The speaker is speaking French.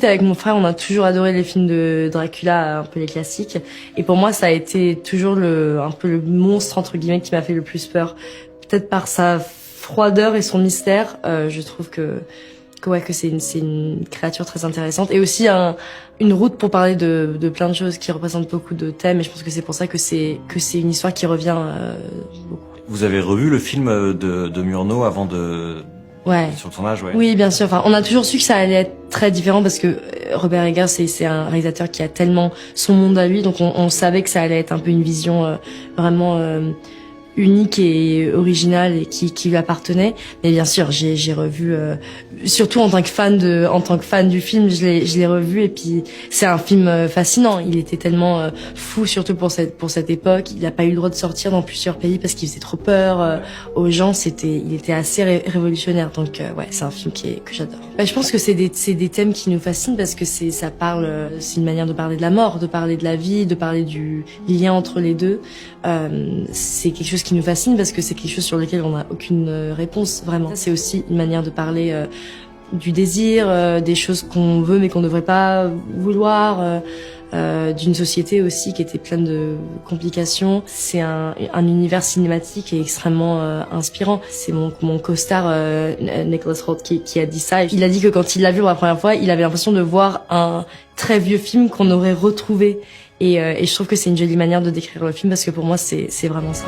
Avec mon frère, on a toujours adoré les films de Dracula, un peu les classiques. Et pour moi, ça a été toujours un peu le monstre, entre guillemets, qui m'a fait le plus peur. Peut-être par sa froideur et son mystère. Je trouve que c'est une créature très intéressante. Et aussi une route pour parler de plein de choses qui représentent beaucoup de thèmes. Et je pense que c'est pour ça que c'est une histoire qui revient beaucoup. Vous avez revu le film de Murnau avant Ouais. sur le tournage, ouais. Oui, bien sûr. Enfin, on a toujours su que ça allait être très différent parce que Robert Eggers, c'est un réalisateur qui a tellement son monde à lui, donc on savait que ça allait être un peu une vision vraiment unique et originale et qui lui appartenait. Mais bien sûr, j'ai revu, surtout en tant que fan du film, je l'ai revu et puis c'est un film fascinant. Il était tellement fou, surtout pour cette époque. Il n'a pas eu le droit de sortir dans plusieurs pays parce qu'il faisait trop peur aux gens. Il était assez révolutionnaire. Donc ouais, c'est un film que j'adore. Je pense que c'est des thèmes qui nous fascinent parce que c'est une manière de parler de la mort, de parler de la vie, de parler du lien entre les deux. C'est quelque chose qui nous fascine parce que c'est quelque chose sur lequel on n'a aucune réponse vraiment. C'est aussi une manière de parler du désir, des choses qu'on veut mais qu'on ne devrait pas vouloir, d'une société aussi qui était pleine de complications. C'est un univers cinématique et extrêmement inspirant. C'est mon costard Nicholas Hoult qui a dit ça. Il a dit que quand il l'a vu pour la première fois, il avait l'impression de voir un très vieux film qu'on aurait retrouvé. Et je trouve que c'est une jolie manière de décrire le film parce que pour moi c'est vraiment ça.